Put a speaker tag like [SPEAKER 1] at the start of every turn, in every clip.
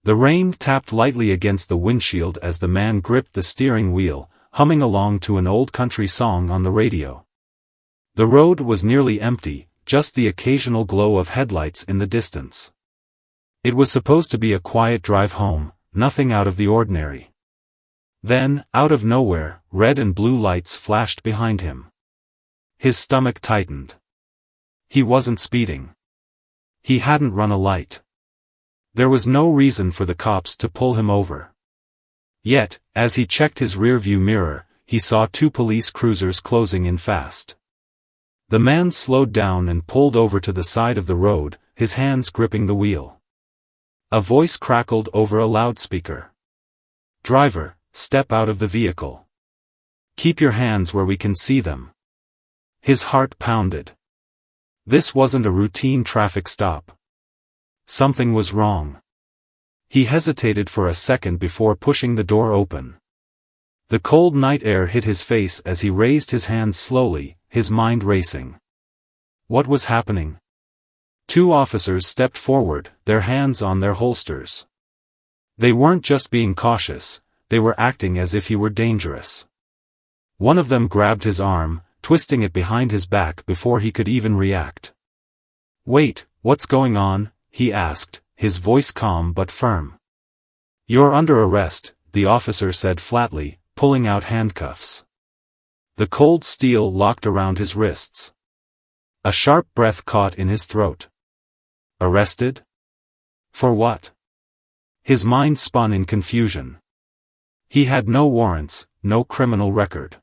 [SPEAKER 1] The rain tapped lightly against the windshield as the man gripped the steering wheel, humming along to an old country song on the radio. The road was nearly empty, just the occasional glow of headlights in the distance. It was supposed to be a quiet drive home, nothing out of the ordinary. Then, out of nowhere, red and blue lights flashed behind him. His stomach tightened. He wasn't speeding. He hadn't run a light. There was no reason for the cops to pull him over. Yet, as he checked his rearview mirror, he saw two police cruisers closing in fast. The man slowed down and pulled over to the side of the road, his hands gripping the wheel. A voice crackled over a loudspeaker. "Driver, step out of the vehicle. Keep your hands where we can see them." His heart pounded. This wasn't a routine traffic stop. Something was wrong. He hesitated for a second before pushing the door open. The cold night air hit his face as he raised his hands slowly, his mind racing. What was happening? Two officers stepped forward, their hands on their holsters. They weren't just being cautious, they were acting as if he were dangerous. One of them grabbed his arm, twisting it behind his back before he could even react. "Wait, what's going on?" he asked, his voice calm but firm. "You're under arrest," the officer said flatly, pulling out handcuffs. The cold steel locked around his wrists. A sharp breath caught in his throat. Arrested? For what? His mind spun in confusion. He had no warrants, no criminal record.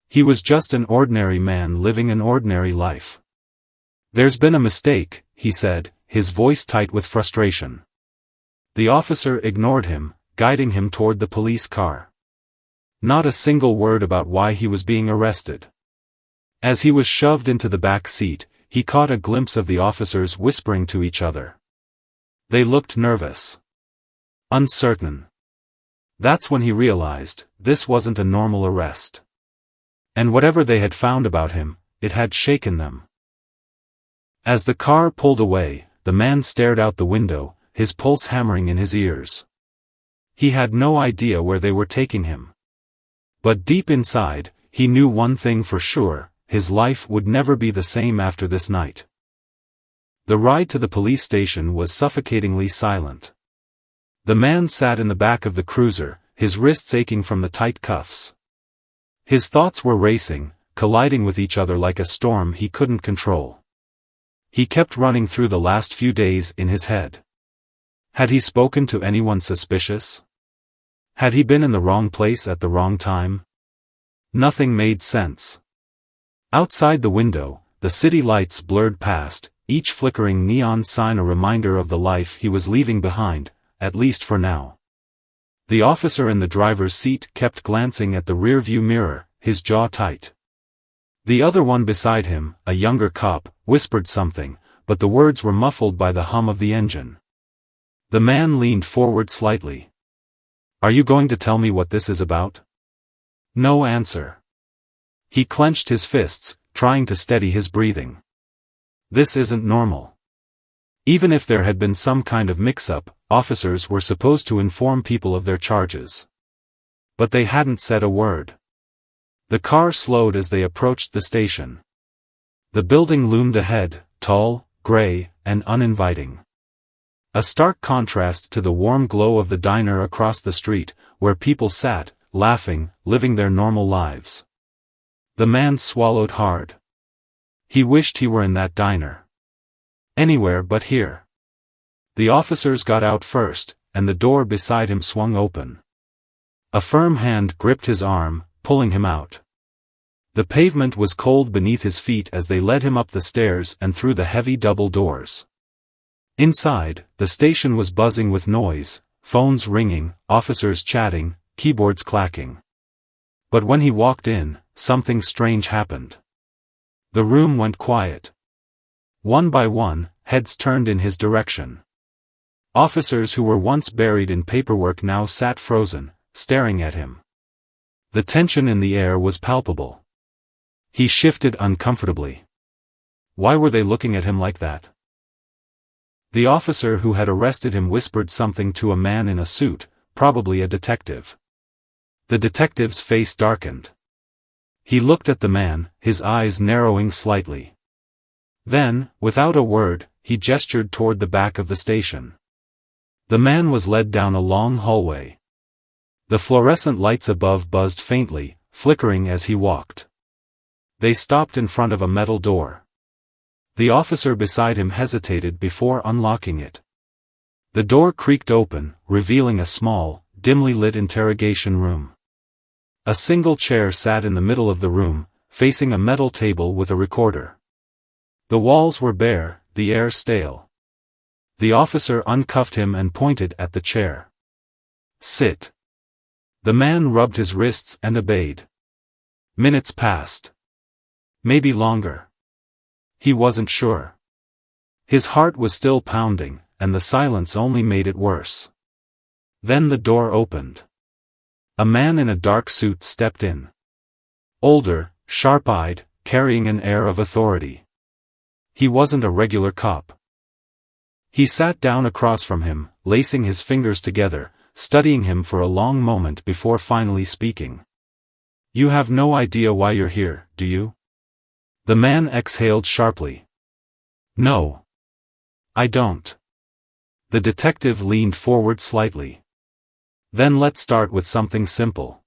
[SPEAKER 1] He was just an ordinary man living an ordinary life. "There's been a mistake," he said, his voice tight with frustration. The officer ignored him, guiding him toward the police car. Not a single word about why he was being arrested. As he was shoved into the back seat, he caught a glimpse of the officers whispering to each other. They looked nervous. Uncertain. That's when he realized, this wasn't a normal arrest. And whatever they had found about him, it had shaken them. As the car pulled away, the man stared out the window, his pulse hammering in his ears. He had no idea where they were taking him. But deep inside, he knew one thing for sure, his life would never be the same after this night. The ride to the police station was suffocatingly silent. The man sat in the back of the cruiser, his wrists aching from the tight cuffs. His thoughts were racing, colliding with each other like a storm he couldn't control. He kept running through the last few days in his head. Had he spoken to anyone suspicious? Had he been in the wrong place at the wrong time? Nothing made sense. Outside the window, the city lights blurred past, each flickering neon sign a reminder of the life he was leaving behind, at least for now. The officer in the driver's seat kept glancing at the rearview mirror, his jaw tight. The other one beside him, a younger cop, whispered something, but the words were muffled by the hum of the engine. The man leaned forward slightly. "Are you going to tell me what this is about?" No answer. He clenched his fists, trying to steady his breathing. This isn't normal. Even if there had been some kind of mix-up, officers were supposed to inform people of their charges. But they hadn't said a word. The car slowed as they approached the station. The building loomed ahead, tall, gray, and uninviting. A stark contrast to the warm glow of the diner across the street, where people sat, laughing, living their normal lives. The man swallowed hard. He wished he were in that diner. Anywhere but here. The officers got out first, and the door beside him swung open. A firm hand gripped his arm, pulling him out. The pavement was cold beneath his feet as they led him up the stairs and through the heavy double doors. Inside, the station was buzzing with noise, phones ringing, officers chatting, keyboards clacking. But when he walked in, something strange happened. The room went quiet. One by one, heads turned in his direction. Officers who were once buried in paperwork now sat frozen, staring at him. The tension in the air was palpable. He shifted uncomfortably. Why were they looking at him like that? The officer who had arrested him whispered something to a man in a suit, probably a detective. The detective's face darkened. He looked at the man, his eyes narrowing slightly. Then, without a word, he gestured toward the back of the station. The man was led down a long hallway. The fluorescent lights above buzzed faintly, flickering as he walked. They stopped in front of a metal door. The officer beside him hesitated before unlocking it. The door creaked open, revealing a small, dimly lit interrogation room. A single chair sat in the middle of the room, facing a metal table with a recorder. The walls were bare, the air stale. The officer uncuffed him and pointed at the chair. "Sit." The man rubbed his wrists and obeyed. Minutes passed. Maybe longer. He wasn't sure. His heart was still pounding, and the silence only made it worse. Then the door opened. A man in a dark suit stepped in. Older, sharp-eyed, carrying an air of authority. He wasn't a regular cop. He sat down across from him, lacing his fingers together, studying him for a long moment before finally speaking. "You have no idea why you're here, do you?" The man exhaled sharply. "No. I don't." The detective leaned forward slightly. "Then let's start with something simple."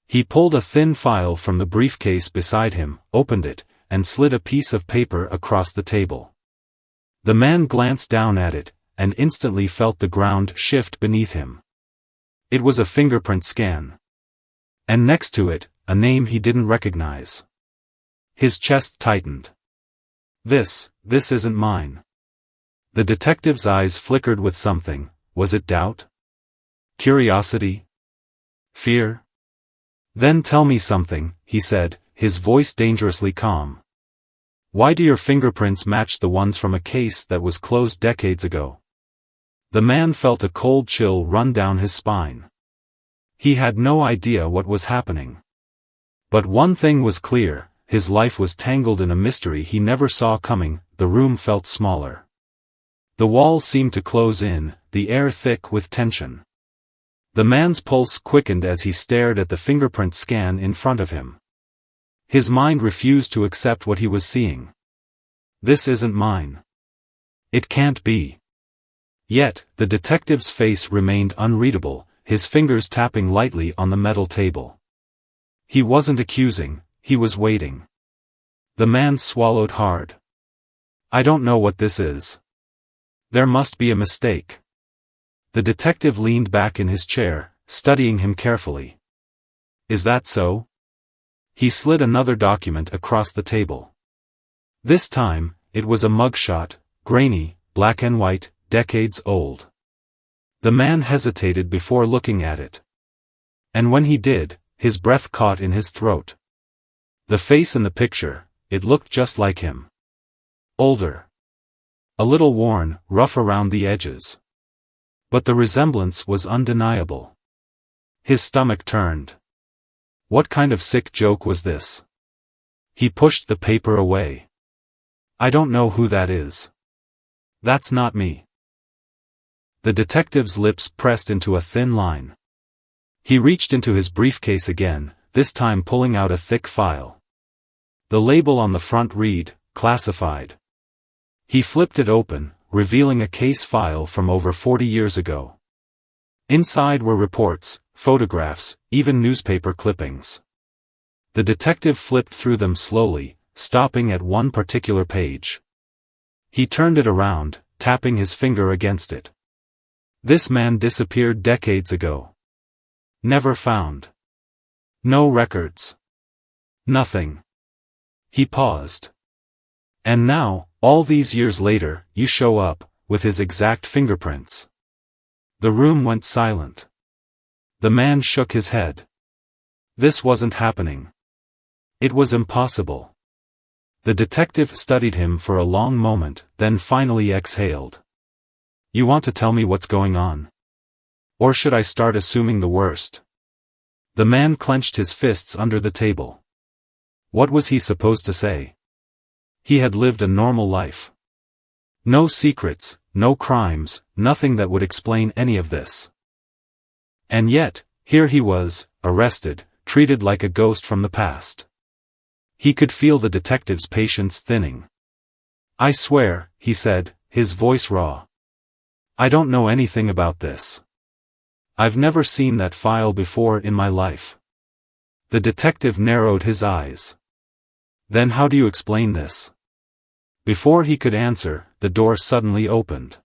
[SPEAKER 1] He pulled a thin file from the briefcase beside him, opened it, and slid a piece of paper across the table. The man glanced down at it, and instantly felt the ground shift beneath him. It was a fingerprint scan. And next to it, a name he didn't recognize. His chest tightened. This isn't mine." The detective's eyes flickered with something. Was it doubt? Curiosity? Fear? "Then tell me something," he said, his voice dangerously calm. "Why do your fingerprints match the ones from a case that was closed decades ago?" The man felt a cold chill run down his spine. He had no idea what was happening. But one thing was clear, his life was tangled in a mystery he never saw coming. The room felt smaller. The walls seemed to close in, the air thick with tension. The man's pulse quickened as he stared at the fingerprint scan in front of him. His mind refused to accept what he was seeing. "This isn't mine. It can't be." Yet, the detective's face remained unreadable, his fingers tapping lightly on the metal table. He wasn't accusing, he was waiting. The man swallowed hard. "I don't know what this is. There must be a mistake." The detective leaned back in his chair, studying him carefully. "Is that so?" He slid another document across the table. This time, it was a mugshot, grainy, black and white, decades old. The man hesitated before looking at it. And when he did, his breath caught in his throat. The face in the picture, it looked just like him. Older. A little worn, rough around the edges. But the resemblance was undeniable. His stomach turned. What kind of sick joke was this? He pushed the paper away. "I don't know who that is. That's not me." The detective's lips pressed into a thin line. He reached into his briefcase again, this time pulling out a thick file. The label on the front read, "Classified." He flipped it open, revealing a case file from over 40 years ago. Inside were reports, photographs, even newspaper clippings. The detective flipped through them slowly, stopping at one particular page. He turned it around, tapping his finger against it. This man disappeared decades ago. Never found. No records. Nothing. He paused. And now, all these years later, you show up, with his exact fingerprints. The room went silent. The man shook his head. This wasn't happening. It was impossible. The detective studied him for a long moment, then finally exhaled. "You want to tell me what's going on? Or should I start assuming the worst?" The man clenched his fists under the table. What was he supposed to say? He had lived a normal life. No secrets, no crimes, nothing that would explain any of this. And yet, here he was, arrested, treated like a ghost from the past. He could feel the detective's patience thinning. "I swear," he said, his voice raw. "I don't know anything about this. I've never seen that file before in my life." The detective narrowed his eyes. "Then how do you explain this?" Before he could answer, the door suddenly opened.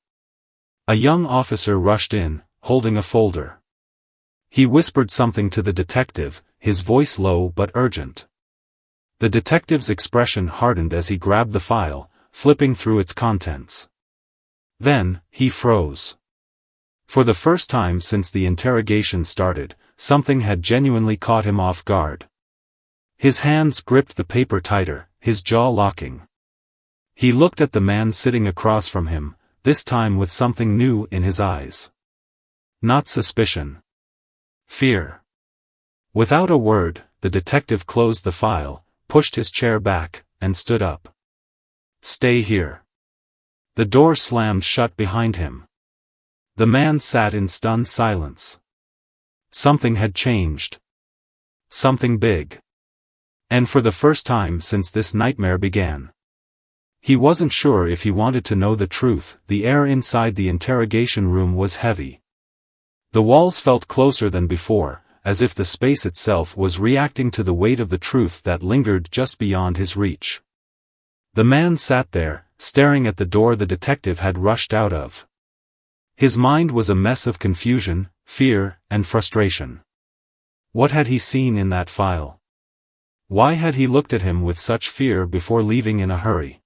[SPEAKER 1] A young officer rushed in, holding a folder. He whispered something to the detective, his voice low but urgent. The detective's expression hardened as he grabbed the file, flipping through its contents. Then, he froze. For the first time since the interrogation started, something had genuinely caught him off guard. His hands gripped the paper tighter, his jaw locking. He looked at the man sitting across from him, this time with something new in his eyes. Not suspicion. Fear. Without a word, the detective closed the file, pushed his chair back, and stood up. "Stay here." The door slammed shut behind him. The man sat in stunned silence. Something had changed. Something big. And for the first time since this nightmare began. He wasn't sure if he wanted to know the truth. The air inside the interrogation room was heavy. The walls felt closer than before, as if the space itself was reacting to the weight of the truth that lingered just beyond his reach. The man sat there, staring at the door the detective had rushed out of. His mind was a mess of confusion, fear, and frustration. What had he seen in that file? Why had he looked at him with such fear before leaving in a hurry?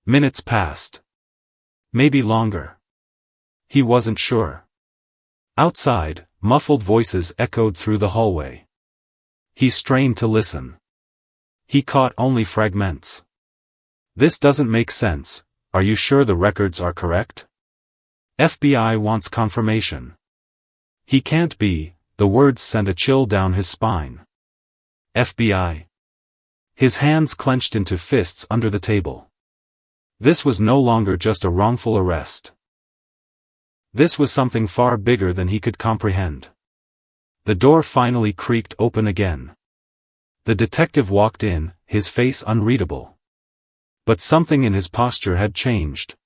[SPEAKER 1] Minutes passed. Maybe longer. He wasn't sure. Outside, muffled voices echoed through the hallway. He strained to listen. He caught only fragments. "This doesn't make sense. Are you sure the records are correct? FBI wants confirmation." "He can't be," the words sent a chill down his spine. FBI. His hands clenched into fists under the table. This was no longer just a wrongful arrest. This was something far bigger than he could comprehend. The door finally creaked open again. The detective walked in, his face unreadable. But something in his posture had changed.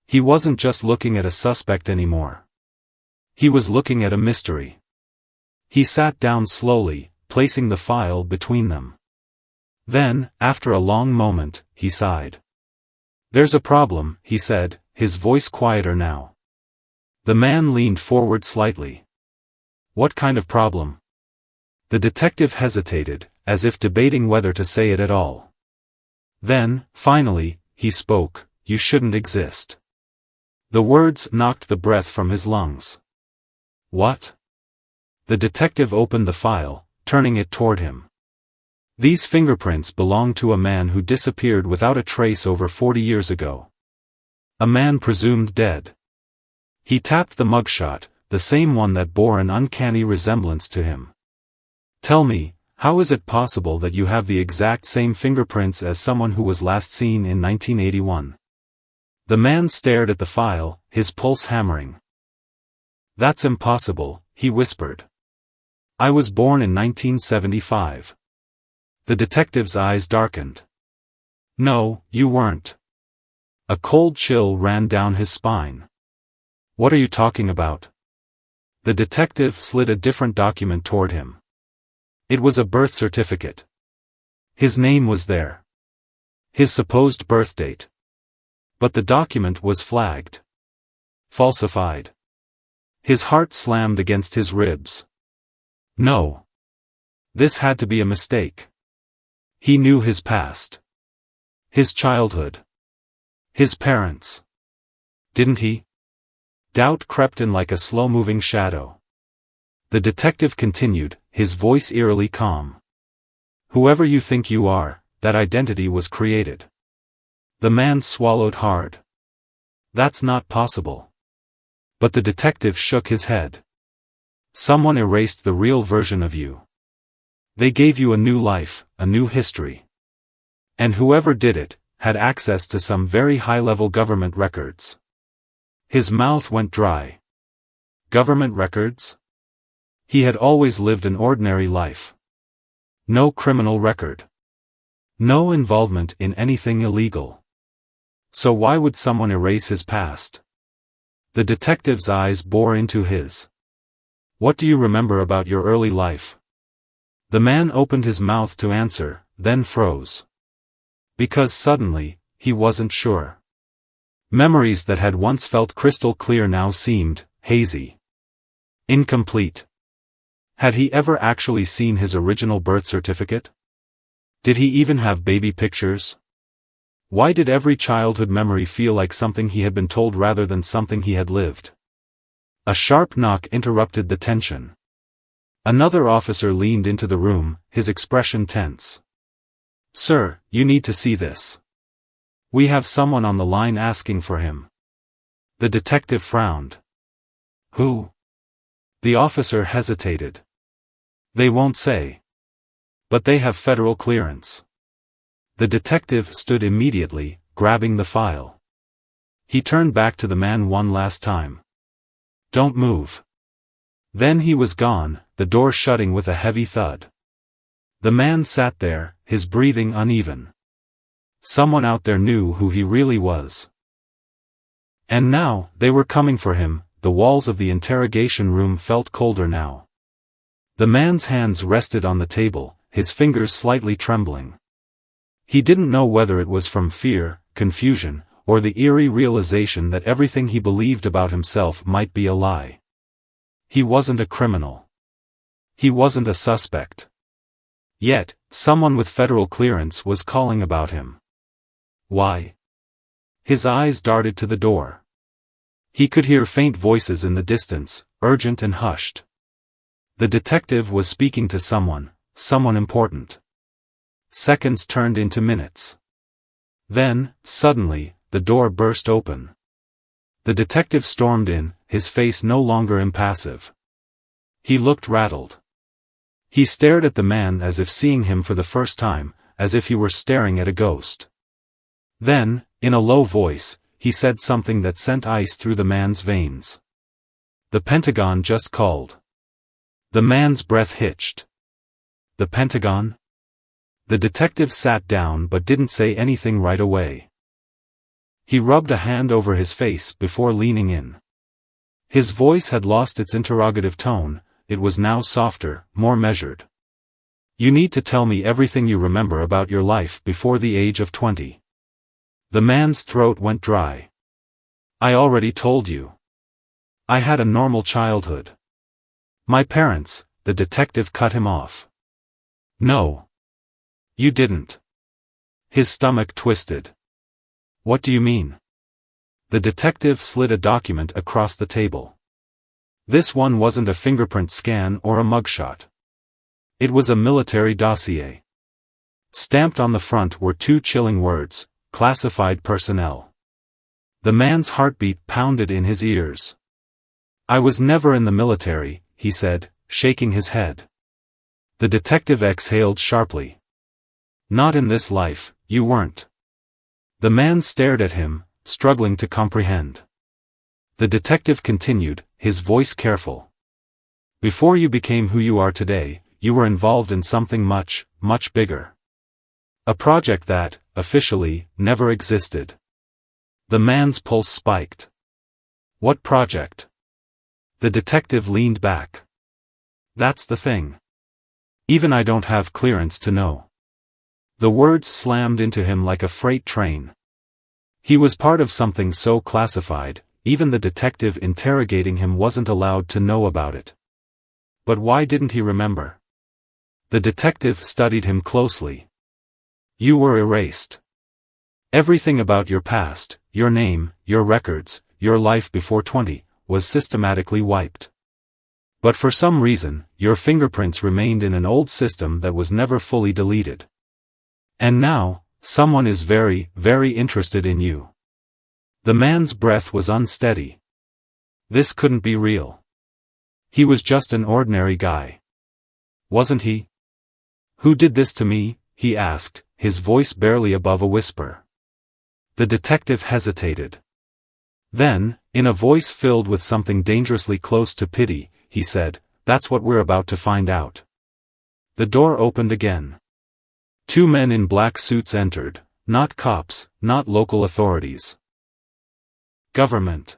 [SPEAKER 1] He wasn't just looking at a suspect anymore. He was looking at a mystery. He sat down slowly, placing the file between them. Then, after a long moment, he sighed. "There's a problem," he said, his voice quieter now. The man leaned forward slightly. "What kind of problem?" The detective hesitated, as if debating whether to say it at all. Then, finally, he spoke, "You shouldn't exist." The words knocked the breath from his lungs. "What?" The detective opened the file, turning it toward him. "These fingerprints belong to a man who disappeared without a trace over 40 years ago. A man presumed dead." He tapped the mugshot, the same one that bore an uncanny resemblance to him. "Tell me, how is it possible that you have the exact same fingerprints as someone who was last seen in 1981? The man stared at the file, his pulse hammering. "That's impossible," he whispered. "I was born in 1975. The detective's eyes darkened. "No, you weren't." A cold chill ran down his spine. "What are you talking about?" The detective slid a different document toward him. It was a birth certificate. His name was there. His supposed birth date. But the document was flagged. Falsified. His heart slammed against his ribs. No. This had to be a mistake. He knew his past. His childhood. His parents. Didn't he? Doubt crept in like a slow-moving shadow. The detective continued, his voice eerily calm. "Whoever you think you are, that identity was created." The man swallowed hard. "That's not possible." But the detective shook his head. "Someone erased the real version of you. They gave you a new life, a new history. And whoever did it, had access to some very high-level government records. His mouth went dry. Government records? He had always lived an ordinary life. No criminal record. No involvement in anything illegal. So why would someone erase his past? The detective's eyes bore into his. What do you remember about your early life? The man opened his mouth to answer, then froze. Because suddenly, he wasn't sure. Memories that had once felt crystal clear now seemed hazy. Incomplete. Had he ever actually seen his original birth certificate? Did he even have baby pictures? Why did every childhood memory feel like something he had been told rather than something he had lived? A sharp knock interrupted the tension. Another officer leaned into the room, his expression tense. "Sir, you need to see this. We have someone on the line asking for him." The detective frowned. "Who?" The officer hesitated. "They won't say. But they have federal clearance." The detective stood immediately, grabbing the file. He turned back to the man one last time. "Don't move." Then he was gone, the door shutting with a heavy thud. The man sat there, his breathing uneven. Someone out there knew who he really was. And now, they were coming for him. The walls of the interrogation room felt colder now. The man's hands rested on the table, his fingers slightly trembling. He didn't know whether it was from fear, confusion, or the eerie realization that everything he believed about himself might be a lie. He wasn't a criminal. He wasn't a suspect. Yet, someone with federal clearance was calling about him. Why? His eyes darted to the door. He could hear faint voices in the distance, urgent and hushed. The detective was speaking to someone important. Seconds turned into minutes. Then, suddenly, the door burst open. The detective stormed in, his face no longer impassive. He looked rattled. He stared at the man as if seeing him for the first time, as if he were staring at a ghost. Then, in a low voice, he said something that sent ice through the man's veins. "The Pentagon just called." The man's breath hitched. The Pentagon? The detective sat down but didn't say anything right away. He rubbed a hand over his face before leaning in. His voice had lost its interrogative tone, it was now softer, more measured. "You need to tell me everything you remember about your life before the age of 20. The man's throat went dry. "I already told you. I had a normal childhood. My parents," the detective cut him off. "No. You didn't." His stomach twisted. "What do you mean?" The detective slid a document across the table. This one wasn't a fingerprint scan or a mugshot. It was a military dossier. Stamped on the front were two chilling words, "Classified personnel." The man's heartbeat pounded in his ears. "I was never in the military," he said, shaking his head. The detective exhaled sharply. "Not in this life, you weren't." The man stared at him, struggling to comprehend. The detective continued, his voice careful. "Before you became who you are today, you were involved in something much, much bigger. A project that, officially, never existed." The man's pulse spiked. "What project?" The detective leaned back. "That's the thing. Even I don't have clearance to know." The words slammed into him like a freight train. He was part of something so classified, even the detective interrogating him wasn't allowed to know about it. But why didn't he remember? The detective studied him closely. "You were erased. Everything about your past, your name, your records, your life before 20, was systematically wiped. But for some reason, your fingerprints remained in an old system that was never fully deleted. And now, someone is very, very interested in you." The man's breath was unsteady. This couldn't be real. He was just an ordinary guy. Wasn't he? "Who did this to me?" he asked, his voice barely above a whisper. The detective hesitated. Then, in a voice filled with something dangerously close to pity, he said, "That's what we're about to find out." The door opened again. 2 men in black suits entered, not cops, not local authorities. Government.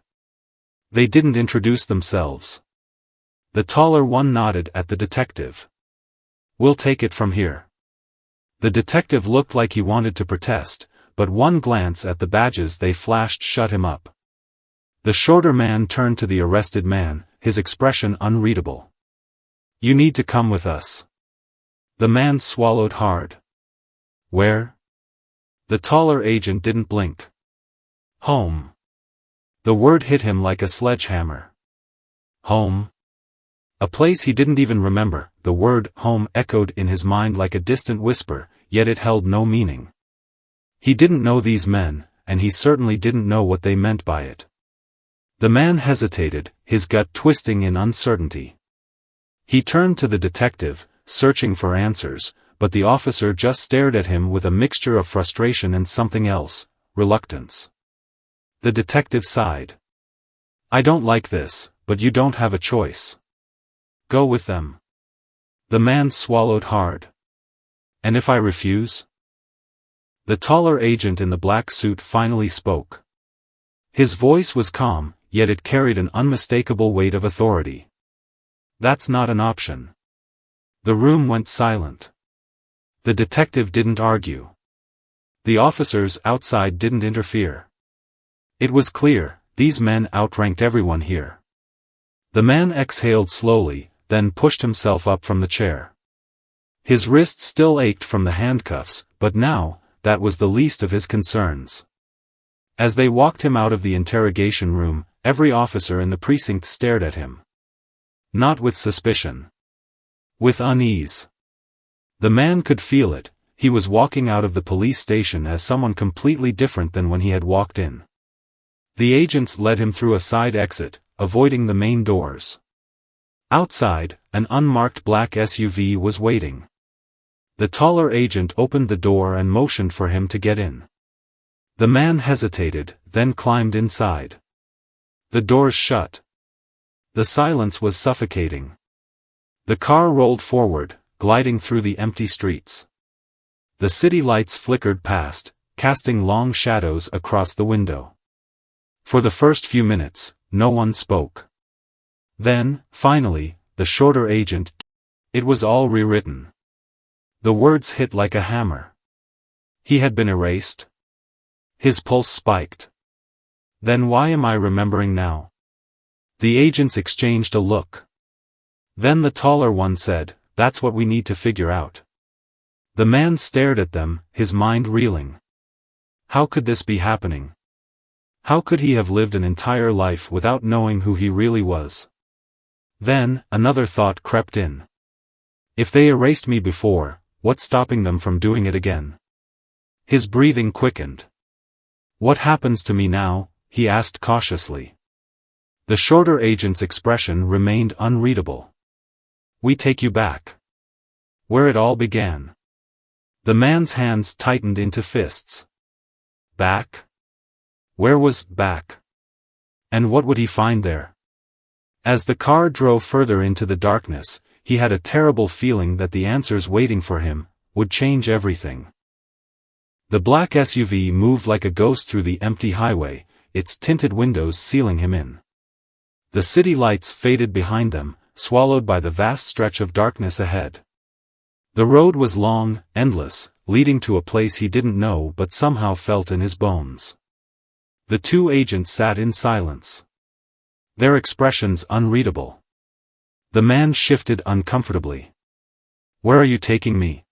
[SPEAKER 1] They didn't introduce themselves. The taller one nodded at the detective. "We'll take it from here." The detective looked like he wanted to protest, but one glance at the badges they flashed shut him up. The shorter man turned to the arrested man, his expression unreadable. "You need to come with us." The man swallowed hard. "Where?" The taller agent didn't blink. "Home." The word hit him like a sledgehammer. Home? A place he didn't even remember. The word home echoed in his mind like a distant whisper, yet it held no meaning. He didn't know these men, and he certainly didn't know what they meant by it. The man hesitated, his gut twisting in uncertainty. He turned to the detective, searching for answers, but the officer just stared at him with a mixture of frustration and something else, reluctance. The detective sighed. "I don't like this, but you don't have a choice. Go with them." The man swallowed hard. "And if I refuse?" The taller agent in the black suit finally spoke. His voice was calm, yet it carried an unmistakable weight of authority. "That's not an option." The room went silent. The detective didn't argue. The officers outside didn't interfere. It was clear, these men outranked everyone here. The man exhaled slowly, then pushed himself up from the chair. His wrists still ached from the handcuffs, but now, that was the least of his concerns. As they walked him out of the interrogation room, every officer in the precinct stared at him. Not with suspicion. With unease. The man could feel it, he was walking out of the police station as someone completely different than when he had walked in. The agents led him through a side exit, avoiding the main doors. Outside, an unmarked black SUV was waiting. The taller agent opened the door and motioned for him to get in. The man hesitated, then climbed inside. The doors shut. The silence was suffocating. The car rolled forward, gliding through the empty streets. The city lights flickered past, casting long shadows across the window. For the first few minutes, no one spoke. Then, finally, the shorter agent. It was all rewritten. The words hit like a hammer. He had been erased. His pulse spiked. Then why am I remembering now? The agents exchanged a look. Then the taller one said, "That's what we need to figure out." The man stared at them, his mind reeling. How could this be happening? How could he have lived an entire life without knowing who he really was? Then, another thought crept in. If they erased me before, what's stopping them from doing it again? His breathing quickened. "What happens to me now?" he asked cautiously. The shorter agent's expression remained unreadable. "We take you back. Where it all began." The man's hands tightened into fists. Back? Where was back? And what would he find there? As the car drove further into the darkness, he had a terrible feeling that the answers waiting for him would change everything. The black SUV moved like a ghost through the empty highway, its tinted windows sealing him in. The city lights faded behind them, swallowed by the vast stretch of darkness ahead. The road was long, endless, leading to a place he didn't know but somehow felt in his bones. The two agents sat in silence. Their expressions unreadable. The man shifted uncomfortably. "Where are you taking me?"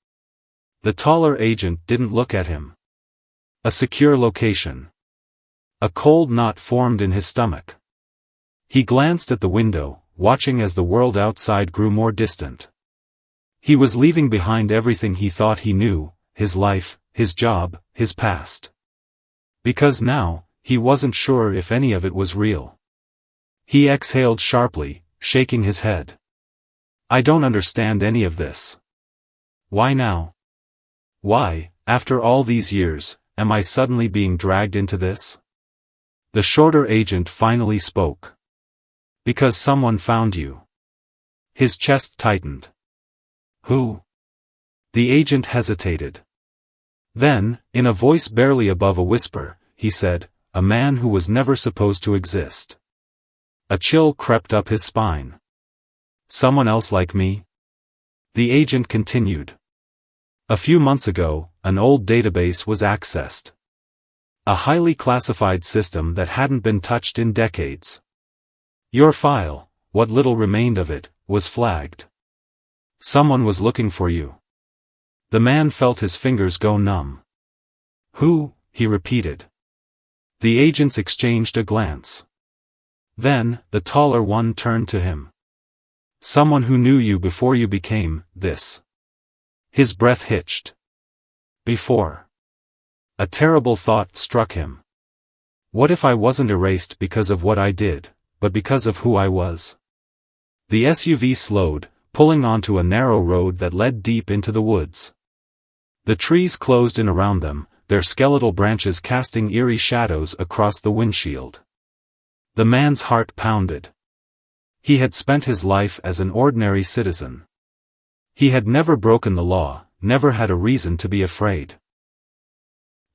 [SPEAKER 1] The taller agent didn't look at him. A secure location. A cold knot formed in his stomach. He glanced at the window, watching as the world outside grew more distant. He was leaving behind everything he thought he knew, his life, his job, his past. Because now, he wasn't sure if any of it was real. He exhaled sharply, shaking his head. "I don't understand any of this. Why now? Why, after all these years, am I suddenly being dragged into this? The shorter agent finally spoke. Because someone found you. His chest tightened. Who? The agent hesitated. Then, in a voice barely above a whisper, he said, a man who was never supposed to exist. A chill crept up his spine. Someone else like me? The agent continued. A few months ago, an old database was accessed. A highly classified system that hadn't been touched in decades. Your file, what little remained of it, was flagged. Someone was looking for you. The man felt his fingers go numb. Who? He repeated. The agents exchanged a glance. Then, the taller one turned to him. Someone who knew you before you became this. His breath hitched. Before. A terrible thought struck him. What if I wasn't erased because of what I did, but because of who I was? The SUV slowed, pulling onto a narrow road that led deep into the woods. The trees closed in around them, their skeletal branches casting eerie shadows across the windshield. The man's heart pounded. He had spent his life as an ordinary citizen. He had never broken the law, never had a reason to be afraid.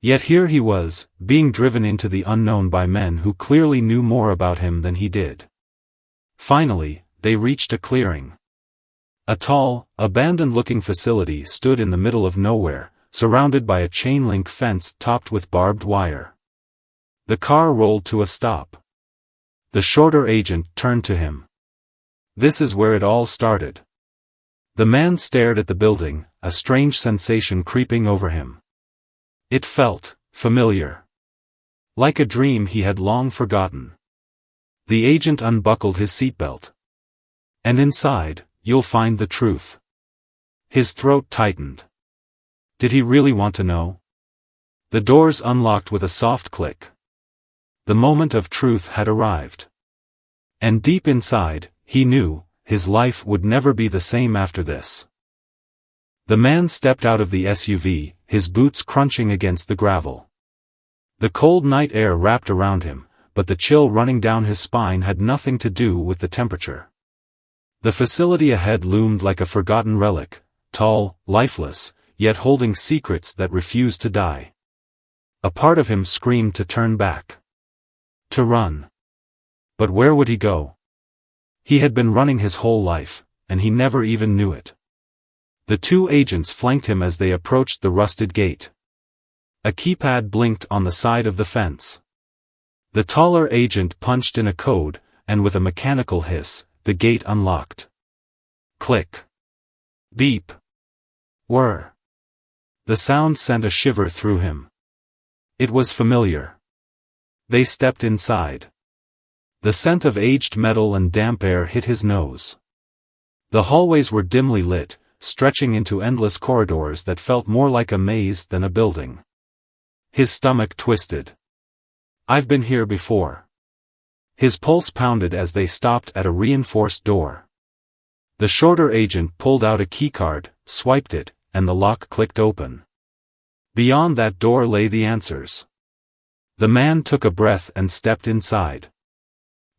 [SPEAKER 1] Yet here he was, being driven into the unknown by men who clearly knew more about him than he did. Finally, they reached a clearing. A tall, abandoned-looking facility stood in the middle of nowhere, surrounded by a chain-link fence topped with barbed wire. The car rolled to a stop. The shorter agent turned to him. This is where it all started. The man stared at the building, a strange sensation creeping over him. It felt familiar. Like a dream he had long forgotten. The agent unbuckled his seatbelt. And inside, you'll find the truth. His throat tightened. Did he really want to know? The doors unlocked with a soft click. The moment of truth had arrived. And deep inside, he knew, his life would never be the same after this. The man stepped out of the SUV, his boots crunching against the gravel. The cold night air wrapped around him, but the chill running down his spine had nothing to do with the temperature. The facility ahead loomed like a forgotten relic, tall, lifeless, yet holding secrets that refused to die. A part of him screamed to turn back. To run. But where would he go? He had been running his whole life, and he never even knew it. The two agents flanked him as they approached the rusted gate. A keypad blinked on the side of the fence. The taller agent punched in a code, and with a mechanical hiss, the gate unlocked. Click. Beep. Whir. The sound sent a shiver through him. It was familiar. They stepped inside. The scent of aged metal and damp air hit his nose. The hallways were dimly lit, stretching into endless corridors that felt more like a maze than a building. His stomach twisted. I've been here before. His pulse pounded as they stopped at a reinforced door. The shorter agent pulled out a keycard, swiped it, and the lock clicked open. Beyond that door lay the answers. The man took a breath and stepped inside.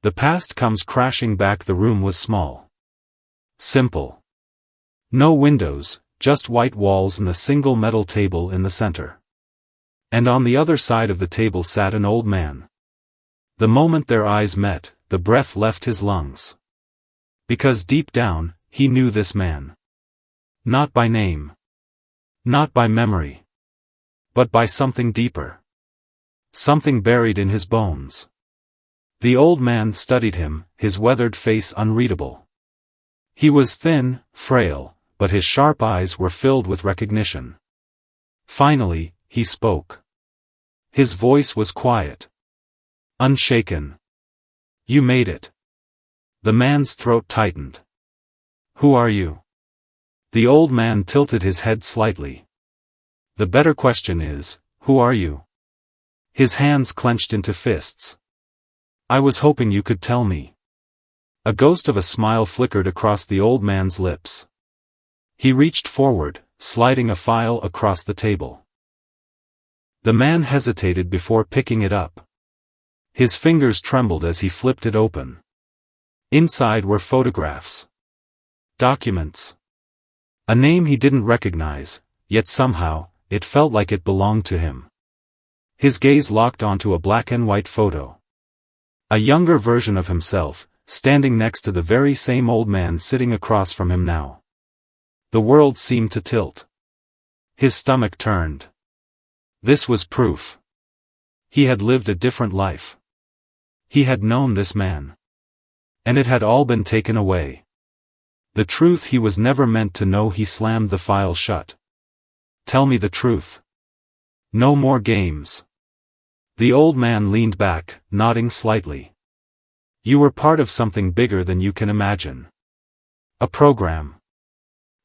[SPEAKER 1] The past comes crashing back. The room was small. Simple. No windows, just white walls and a single metal table in the center. And on the other side of the table sat an old man. The moment their eyes met, the breath left his lungs. Because deep down, he knew this man. Not by name. Not by memory. But by something deeper. Something buried in his bones. The old man studied him, his weathered face unreadable. He was thin, frail, but his sharp eyes were filled with recognition. Finally, he spoke. His voice was quiet. Unshaken. You made it. The man's throat tightened. Who are you? The old man tilted his head slightly. The better question is, who are you? His hands clenched into fists. I was hoping you could tell me. A ghost of a smile flickered across the old man's lips. He reached forward, sliding a file across the table. The man hesitated before picking it up. His fingers trembled as he flipped it open. Inside were photographs. Documents. A name he didn't recognize, yet somehow, it felt like it belonged to him. His gaze locked onto a black and white photo. A younger version of himself, standing next to the very same old man sitting across from him now. The world seemed to tilt. His stomach turned. This was proof. He had lived a different life. He had known this man. And it had all been taken away. The truth he was never meant to know. He slammed the file shut. Tell me the truth. No more games. The old man leaned back, nodding slightly. You were part of something bigger than you can imagine. A program.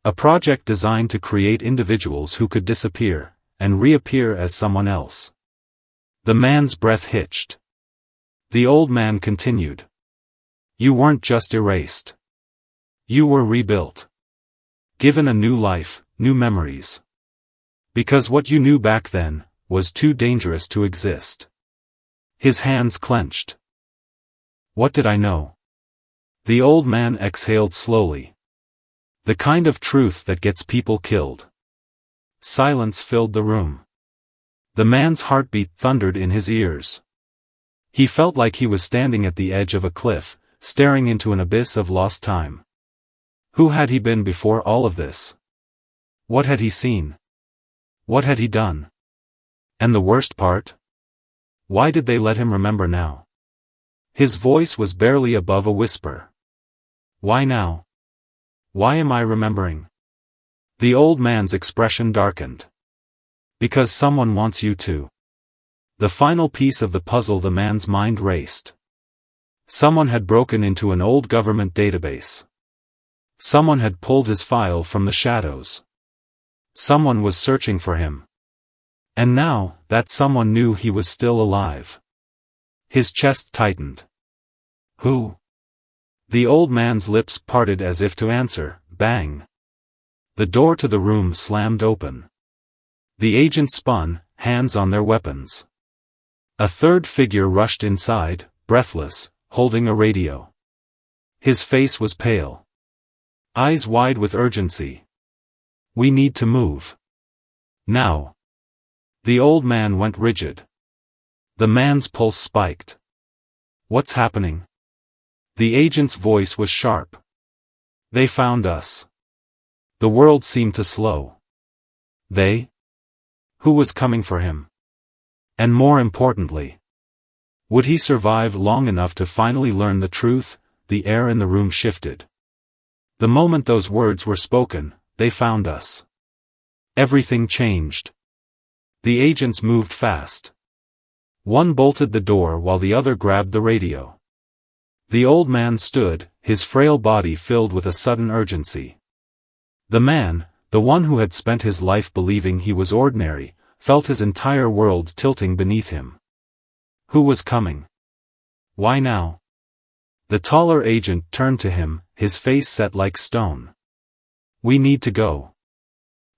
[SPEAKER 1] A project designed to create individuals who could disappear, and reappear as someone else. The man's breath hitched. The old man continued. You weren't just erased. You were rebuilt. Given a new life, new memories. Because what you knew back then, was too dangerous to exist. His hands clenched. What did I know? The old man exhaled slowly. The kind of truth that gets people killed. Silence filled the room. The man's heartbeat thundered in his ears. He felt like he was standing at the edge of a cliff, staring into an abyss of lost time. Who had he been before all of this? What had he seen? What had he done? And the worst part? Why did they let him remember now? His voice was barely above a whisper. Why now? Why am I remembering? The old man's expression darkened. Because someone wants you to. The final piece of the puzzle. The man's mind raced. Someone had broken into an old government database. Someone had pulled his file from the shadows. Someone was searching for him. And now, that someone knew he was still alive. His chest tightened. Who? The old man's lips parted as if to answer. Bang. The door to the room slammed open. The agents spun, hands on their weapons. A third figure rushed inside, breathless, holding a radio. His face was pale. Eyes wide with urgency. We need to move. Now. The old man went rigid. The man's pulse spiked. What's happening? The agent's voice was sharp. They found us. The world seemed to slow. They? Who was coming for him? And more importantly, would he survive long enough to finally learn the truth? The air in the room shifted. The moment those words were spoken, they found us. Everything changed. The agents moved fast. One bolted the door while the other grabbed the radio. The old man stood, his frail body filled with a sudden urgency. The man, the one who had spent his life believing he was ordinary, felt his entire world tilting beneath him. Who was coming? Why now? The taller agent turned to him, his face set like stone. We need to go.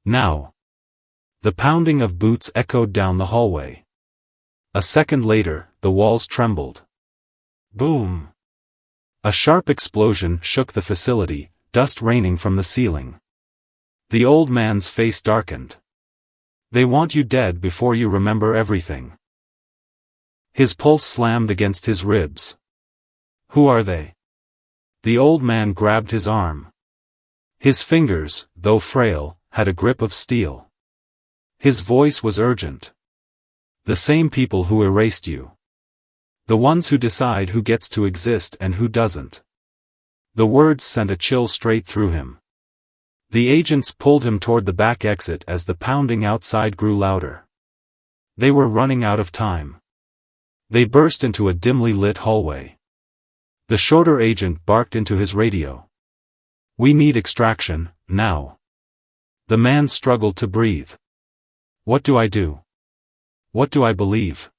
[SPEAKER 1] Now. The pounding of boots echoed down the hallway. A second later, the walls trembled. Boom! A sharp explosion shook the facility, dust raining from the ceiling. The old man's face darkened. They want you dead before you remember everything. His pulse slammed against his ribs. Who are they? The old man grabbed his arm. His fingers, though frail, had a grip of steel. His voice was urgent. The same people who erased you. The ones who decide who gets to exist and who doesn't. The words sent a chill straight through him. The agents pulled him toward the back exit as the pounding outside grew louder. They were running out of time. They burst into a dimly lit hallway. The shorter agent barked into his radio. We need extraction, now. The man struggled to breathe. What do I do? What do I believe?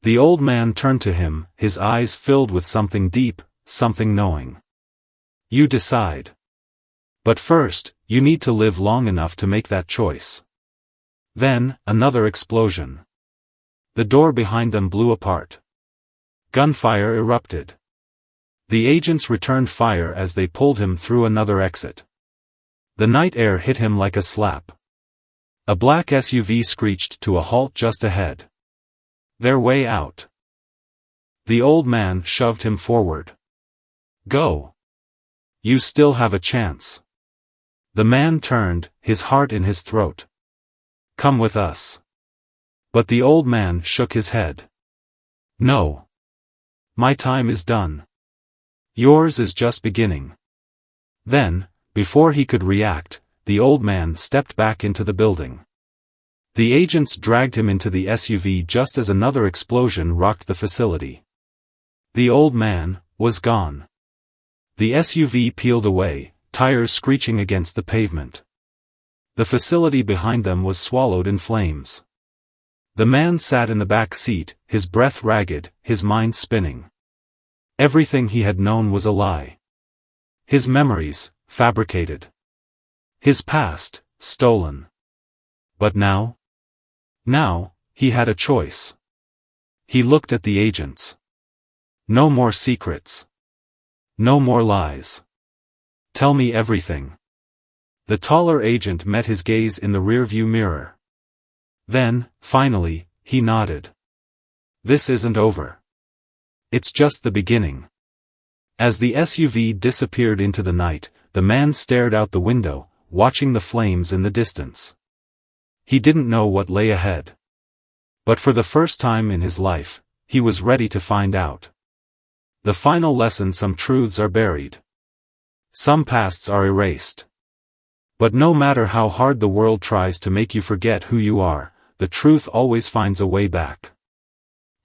[SPEAKER 1] The old man turned to him, his eyes filled with something deep, something knowing. You decide. But first, you need to live long enough to make that choice. Then, another explosion. The door behind them blew apart. Gunfire erupted. The agents returned fire as they pulled him through another exit. The night air hit him like a slap. A black SUV screeched to a halt just ahead. Their way out. The old man shoved him forward. Go. You still have a chance. The man turned, his heart in his throat. Come with us. But the old man shook his head. No. My time is done. Yours is just beginning. Then, before he could react, the old man stepped back into the building. The agents dragged him into the SUV just as another explosion rocked the facility. The old man was gone. The SUV peeled away, tires screeching against the pavement. The facility behind them was swallowed in flames. The man sat in the back seat, his breath ragged, his mind spinning. Everything he had known was a lie. His memories, fabricated. His past, stolen. But now? Now, he had a choice. He looked at the agents. No more secrets. No more lies. Tell me everything. The taller agent met his gaze in the rearview mirror. Then, finally, he nodded. This isn't over. It's just the beginning. As the SUV disappeared into the night, the man stared out the window, watching the flames in the distance. He didn't know what lay ahead. But for the first time in his life, he was ready to find out. The final lesson: some truths are buried. Some pasts are erased. But no matter how hard the world tries to make you forget who you are, the truth always finds a way back.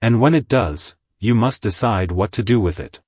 [SPEAKER 1] And when it does, you must decide what to do with it.